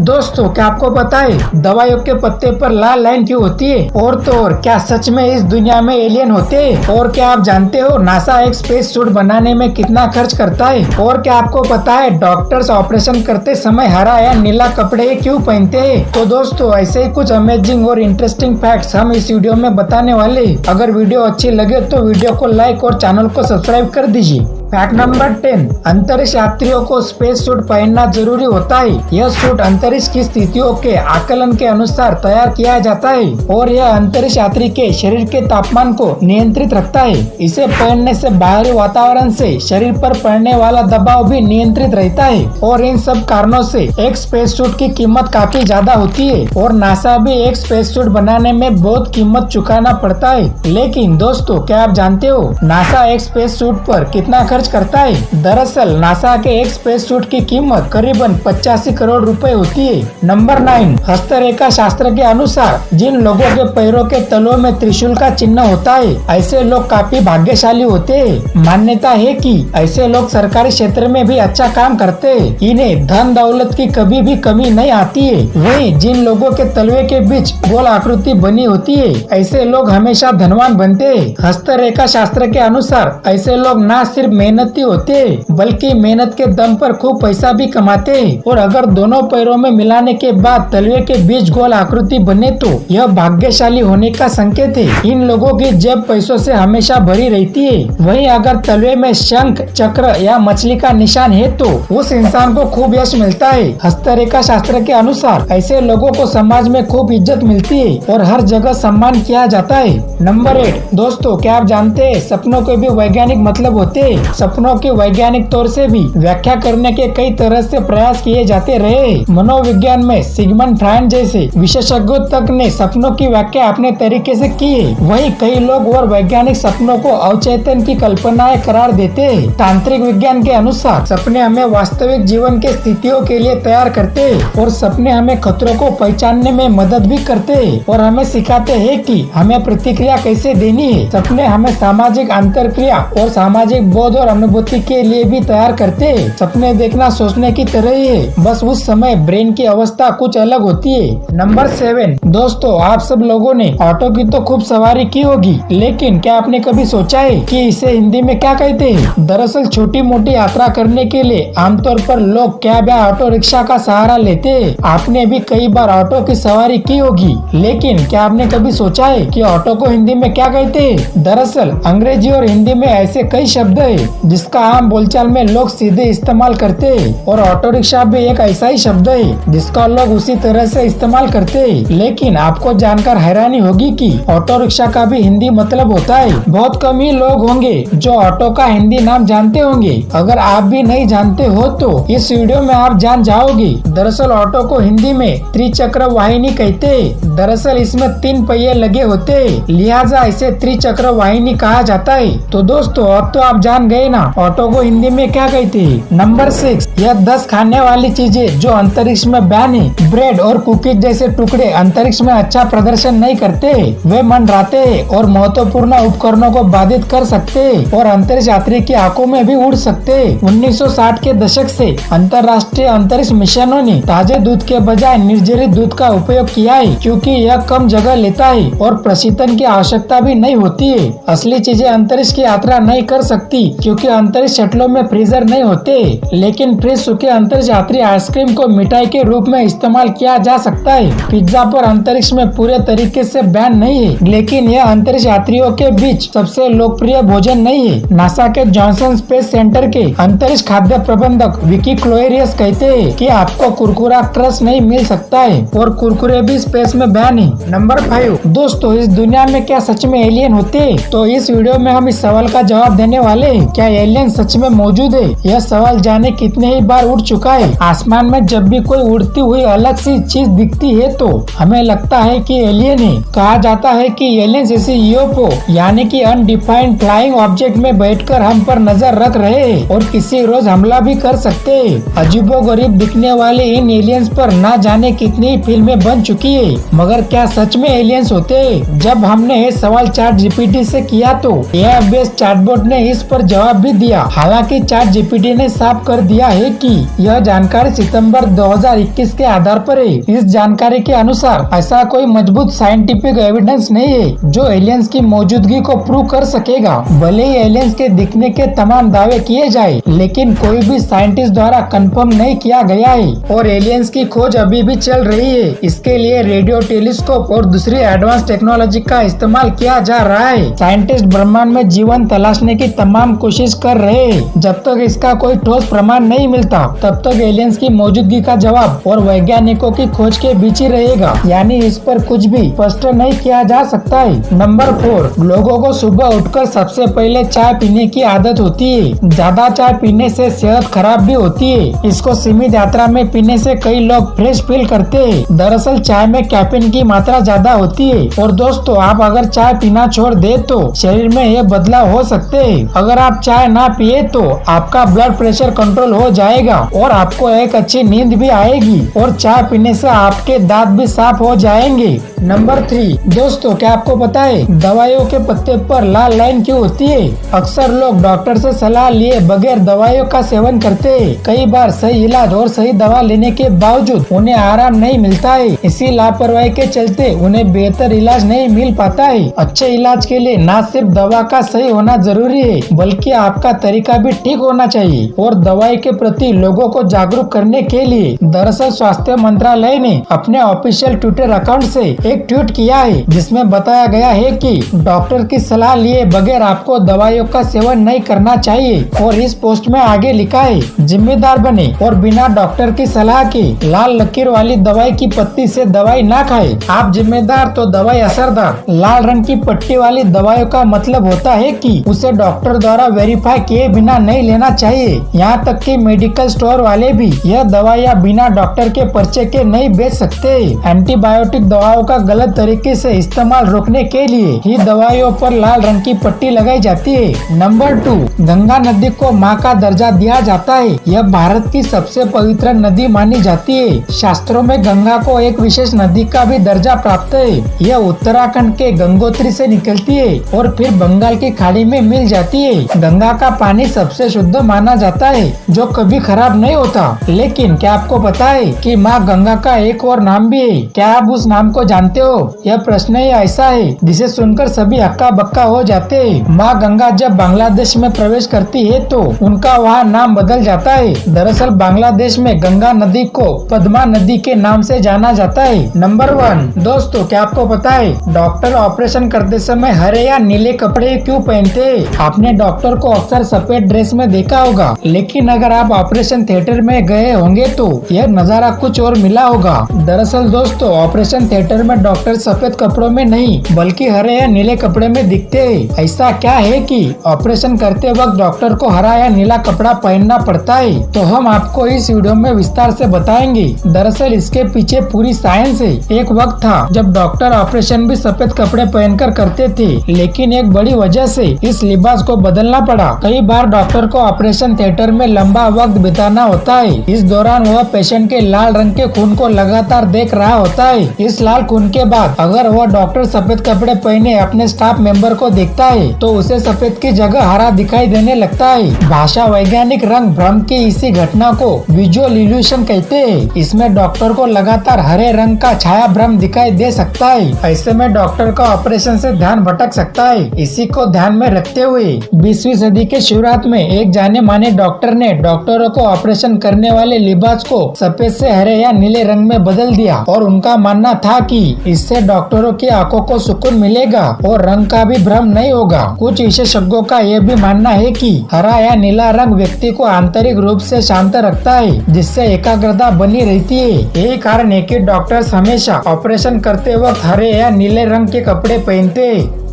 दोस्तों क्या आपको पता है दवाइयों के पत्ते पर लाल लाइन क्यों होती है? और तो और क्या सच में इस दुनिया में एलियन होते हैं? और क्या आप जानते हो नासा एक स्पेस सूट बनाने में कितना खर्च करता है? और क्या आपको पता है डॉक्टर्स ऑपरेशन करते समय हरा या नीला कपड़े क्यों पहनते हैं? तो दोस्तों ऐसे ही कुछ अमेजिंग और इंटरेस्टिंग फैक्ट्स हम इस वीडियो में बताने वाले। अगर वीडियो अच्छी लगे तो वीडियो को लाइक और चैनल को सब्सक्राइब कर दीजिए। फैक्ट नंबर 10, अंतरिक्ष यात्रियों को स्पेस सूट पहनना जरूरी होता है। यह सूट अंतरिक्ष की स्थितियों के आकलन के अनुसार तैयार किया जाता है और यह अंतरिक्ष यात्री के शरीर के तापमान को नियंत्रित रखता है। इसे पहनने से बाहरी वातावरण से शरीर पर पड़ने वाला दबाव भी नियंत्रित रहता है और इन सब कारणों से एक स्पेस सूट की कीमत काफी ज्यादा होती है और नासा भी एक स्पेस सूट बनाने में बहुत कीमत चुकाना पड़ता है। लेकिन दोस्तों क्या आप जानते हो नासा एक स्पेस सूट पर कितना खर्च करता है? दरअसल नासा के एक स्पेस सूट की कीमत करीबन 85 करोड़ रुपए होती है। नंबर 9, हस्तरेखा शास्त्र के अनुसार जिन लोगों के पैरों के तलों में त्रिशूल का चिन्ह होता है ऐसे लोग काफी भाग्यशाली होते हैं। मान्यता है कि ऐसे लोग सरकारी क्षेत्र में भी अच्छा काम करते हैं। इन्हें धन दौलत की कभी भी कमी नहीं आती है। वहीं जिन लोगों के तलवे के बीच गोल आकृति बनी होती है ऐसे लोग हमेशा धनवान बनते हैं। हस्तरेखा शास्त्र के अनुसार ऐसे लोग न सिर्फ मेहनती होते हैं बल्कि मेहनत के दम पर खूब पैसा भी कमाते हैं। और अगर दोनों पैरों में मिलाने के बाद तलवे के बीच गोल आकृति बने तो यह भाग्यशाली होने का संकेत है। इन लोगों की जेब पैसों से हमेशा भरी रहती है। वहीं अगर तलवे में शंख, चक्र या मछली का निशान है तो उस इंसान को खूब यश मिलता है। हस्तरेखा शास्त्र के अनुसार ऐसे लोगों को समाज में खूब इज्जत मिलती है और हर जगह सम्मान किया जाता है। नंबर 8, दोस्तों क्या आप जानते हैं सपनों के भी वैज्ञानिक मतलब होते हैं। सपनों की वैज्ञानिक तौर से भी व्याख्या करने के कई तरह से प्रयास किए जाते रहे। मनोविज्ञान में सिगमंड फ्रायड जैसे विशेषज्ञों तक ने सपनों की व्याख्या अपने तरीके से की है। वहीं कई लोग और वैज्ञानिक सपनों को अवचेतन की कल्पनाएं करार देते हैं। तांत्रिक विज्ञान के अनुसार सपने हमें वास्तविक जीवन के स्थितियों के लिए तैयार करते हैं और सपने हमें खतरों को पहचानने में मदद भी करते हैं और हमें सिखाते हैं कि हमें प्रतिक्रिया कैसे देनी है। सपने हमें सामाजिक अंतरक्रिया और सामाजिक बोध और अनुभूति के लिए भी तैयार करते हैं। सपने देखना सोचने की तरह ही है, बस उस समय ब्रेन की अवस्था कुछ अलग होती है। नंबर 7, दोस्तों आप सब लोगों ने ऑटो की तो खूब सवारी की होगी लेकिन क्या आपने कभी सोचा है कि इसे हिंदी में क्या कहते हैं? दरअसल छोटी मोटी यात्रा करने के लिए आमतौर पर लोग कैब या ऑटो रिक्शा का सहारा लेते हैं। आपने भी कई बार ऑटो की सवारी की होगी लेकिन क्या आपने कभी सोचा है कि ऑटो को हिंदी में क्या कहते हैं? दरअसल अंग्रेजी और हिंदी में ऐसे कई शब्द है जिसका आम बोलचाल में लोग सीधे इस्तेमाल करते हैं और ऑटो रिक्शा भी एक ऐसा ही शब्द है जिसका लोग उसी तरह से इस्तेमाल करते हैं। लेकिन आपको जानकर हैरानी होगी कि ऑटो रिक्शा का भी हिंदी मतलब होता है। बहुत कम ही लोग होंगे जो ऑटो का हिंदी नाम जानते होंगे। अगर आप भी नहीं जानते हो तो इस वीडियो में आप जान जाओगे। दरअसल ऑटो को हिंदी में त्रिचक्र वाहिनी कहते हैं। दरअसल इसमें 3 पहिए लगे होते हैं, लिहाजा इसे त्रिचक्र वाहिनी कहा जाता है। तो दोस्तों अब तो आप जान गए ना ऑटो को हिंदी में क्या कहते हैं। नंबर 6, यह 10 खाने वाली चीजें जो अंतरिक्ष में बैन है। ब्रेड और कुकीज जैसे टुकड़े अंतरिक्ष में अच्छा प्रदर्शन नहीं करते, वे मंडराते और महत्वपूर्ण उपकरणों को बाधित कर सकते और अंतरिक्ष यात्री की आंखों में भी उड़ सकते। 1960 के दशक से अंतर्राष्ट्रीय अंतरिक्ष मिशनों ने ताजे दूध के बजाय निर्जलित दूध का उपयोग किया है क्योंकि यह कम जगह लेता है और प्रशीतन की आवश्यकता भी नहीं होती है। असली चीजें अंतरिक्ष की यात्रा नहीं कर सकती क्योंकि अंतरिक्ष शटलों में फ्रीजर नहीं होते, लेकिन फ्रिज चुके अंतरिक्ष यात्री आइसक्रीम को मिठाई के रूप में इस्तेमाल किया जा सकता है। पिज्जा पर अंतरिक्ष में पूरे तरीके से बैन नहीं है लेकिन यह अंतरिक्ष यात्रियों के बीच सबसे लोकप्रिय भोजन नहीं है। नासा के जॉनसन स्पेस सेंटर के अंतरिक्ष खाद्य प्रबंधक विकी क्लोएरियस कहते हैं कि आपको कुरकुरा क्रश नहीं मिल सकता है और कुरकुरे भी स्पेस में बैन है। नंबर 5, दोस्तों इस दुनिया में क्या सच में एलियन होते हैं? तो इस वीडियो में हम इस सवाल का जवाब देने वाले हैं। क्या एलियन सच में मौजूद है? यह सवाल जाने कितने ही बार उठ चुका है। आसमान में जब भी कोई उड़ती हुई अलग सी चीज दिखती है तो हमें लगता है कि एलियन है। कहा जाता है कि एलियन जैसे यूएफओ यानी कि अनडिफाइंड फ्लाइंग ऑब्जेक्ट में बैठकर हम पर नजर रख रहे हैं और किसी रोज हमला भी कर सकते हैं। अजीबोगरीब दिखने वाले इन एलियंस पर ना जाने कितनी फिल्में बन चुकी है, मगर क्या सच में एलियंस होते हैं? जब हमने ये सवाल चैट जीपीटी से किया तो एआई बेस्ड चैटबॉट ने इस पर जवाब जवाब भी दिया। हालांकि चैट जीपीटी ने साफ कर दिया है कि यह जानकारी सितंबर 2021 के आधार पर है। इस जानकारी के अनुसार ऐसा कोई मजबूत साइंटिफिक एविडेंस नहीं है जो एलियंस की मौजूदगी को प्रूव कर सकेगा। भले ही एलियंस के दिखने के तमाम दावे किए जाए, लेकिन कोई भी साइंटिस्ट द्वारा कंफर्म नहीं किया गया है और एलियंस की खोज अभी भी चल रही है। इसके लिए रेडियो टेलीस्कोप और दूसरी एडवांस टेक्नोलॉजी का इस्तेमाल किया जा रहा है। साइंटिस्ट ब्रह्मांड में जीवन तलाशने की तमाम कोशिश कर रहे हैं। जब तक इसका कोई ठोस प्रमाण नहीं मिलता, तब तक एलियंस की मौजूदगी का जवाब और वैज्ञानिकों की खोज के बीच ही रहेगा, यानी इस पर कुछ भी स्पष्ट नहीं किया जा सकता है। नंबर 4, लोगों को सुबह उठकर सबसे पहले चाय पीने की आदत होती है। ज्यादा चाय पीने से सेहत खराब भी होती है। इसको सीमित मात्रा में पीने से कई लोग फ्रेश फील करते हैं। दरअसल चाय में कैफीन की मात्रा ज्यादा होती है और दोस्तों, आप अगर चाय पीना छोड़ दे तो शरीर में ये बदलाव हो सकते हैं। अगर आप चाय ना पिए तो आपका ब्लड प्रेशर कंट्रोल हो जाएगा और आपको एक अच्छी नींद भी आएगी और चाय पीने से आपके दांत भी साफ हो जाएंगे। नंबर 3, दोस्तों क्या आपको पता है दवाइयों के पत्ते पर लाल लाइन क्यों होती है? अक्सर लोग डॉक्टर से सलाह लिए बगैर दवाइयों का सेवन करते हैं। कई बार सही इलाज और सही दवा लेने के बावजूद उन्हें आराम नहीं मिलता है। इसी लापरवाही के चलते उन्हें बेहतर इलाज नहीं मिल पाता है। अच्छे इलाज के लिए न सिर्फ दवा का सही होना जरूरी है, बल्कि आपका तरीका भी ठीक होना चाहिए। और दवाई के प्रति लोगों को जागरूक करने के लिए दरअसल स्वास्थ्य मंत्रालय ने अपने ऑफिशियल ट्विटर अकाउंट से एक ट्वीट किया है, जिसमें बताया गया है कि डॉक्टर की सलाह लिए बगैर आपको दवाइयों का सेवन नहीं करना चाहिए। और इस पोस्ट में आगे लिखा है, जिम्मेदार बने और बिना डॉक्टर की सलाह के लाल लकीर वाली दवाई की पत्ती से दवाई ना खाए। आप जिम्मेदार तो दवाई असरदार। लाल रंग की पट्टी वाली दवाइयों का मतलब होता है कि उसे डॉक्टर द्वारा वेरीफाई किए बिना नहीं लेना चाहिए। यहाँ तक कि मेडिकल स्टोर वाले भी यह दवाइयाँ बिना डॉक्टर के पर्चे के नहीं बेच सकते। एंटीबायोटिक दवाओं का गलत तरीके से इस्तेमाल रोकने के लिए ही दवाइयों पर लाल रंग की पट्टी लगाई जाती है। नंबर 2, गंगा नदी को माँ का दर्जा दिया जाता है। यह भारत की सबसे पवित्र नदी मानी जाती है। शास्त्रों में गंगा को एक विशेष नदी का भी दर्जा प्राप्त है। यह उत्तराखंड के गंगोत्री से निकलती है और फिर बंगाल की खाड़ी में मिल जाती है। गंगा का पानी सबसे शुद्ध माना जाता है, जो कभी खराब नहीं होता। लेकिन क्या आपको पता है कि माँ गंगा का एक और नाम भी है? क्या आप उस नाम को जानते हो? यह प्रश्न ही ऐसा है जिसे सुनकर सभी हक्का बक्का हो जाते हैं। माँ गंगा जब बांग्लादेश में प्रवेश करती है तो उनका वहाँ नाम बदल जाता है। दरअसल बांग्लादेश में गंगा नदी को पद्मा नदी के नाम से जाना जाता है। नंबर 1, दोस्तों क्या आपको पता है डॉक्टर ऑपरेशन करते समय हरे या नीले कपड़े क्यों पहनते हैं? आपने डॉक्टर को अक्सर सफेद ड्रेस में देखा होगा, लेकिन अगर आप ऑपरेशन थिएटर में गए होंगे तो यह नजारा कुछ और मिला होगा। दरअसल दोस्तों, ऑपरेशन थिएटर में डॉक्टर सफेद कपड़ों में नहीं बल्कि हरे या नीले कपड़े में दिखते हैं। ऐसा क्या है कि ऑपरेशन करते वक्त डॉक्टर को हरा या नीला कपड़ा पहनना पड़ता है? तो हम आपको इस वीडियो में विस्तार से बताएंगे। दरअसल इसके पीछे पूरी साइंस है। एक वक्त था जब डॉक्टर ऑपरेशन भी सफेद कपड़े पहनकर करते थे, लेकिन एक बड़ी वजह से इस लिबास को बदलना पड़ा। कई बार डॉक्टर को ऑपरेशन थिएटर में लंबा वक्त बिताना होता है। इस दौरान वह पेशेंट के लाल रंग के खून को लगातार देख रहा होता है। इस लाल खून के बाद अगर वह डॉक्टर सफेद कपड़े पहने अपने स्टाफ मेंबर को देखता है तो उसे सफेद की जगह हरा दिखाई देने लगता है। भाषा वैज्ञानिक रंग भ्रम की इसी घटना को विजुअल इल्यूशन कहते हैं। इसमें डॉक्टर को लगातार हरे रंग का छाया भ्रम दिखाई दे सकता है। ऐसे में डॉक्टर का ऑपरेशन से ध्यान भटक सकता है। इसी को ध्यान में रखते हुए 20वीं सदी के शुरुआत में एक जाने माने डॉक्टर ने डॉक्टरों को ऑपरेशन करने वाले लिबास को सफेद से हरे या नीले रंग में बदल दिया और उनका मानना था कि इससे डॉक्टरों की आंखों को सुकून मिलेगा और रंग का भी भ्रम नहीं होगा। कुछ विशेषज्ञों का यह भी मानना है कि हरा या नीला रंग व्यक्ति को आंतरिक रूप से शांत रखता है, जिससे एकाग्रता बनी रहती है। यही कारण है कि डॉक्टर्स हमेशा ऑपरेशन करते वक्त हरे या नीले रंग के कपड़े पहनते हैं।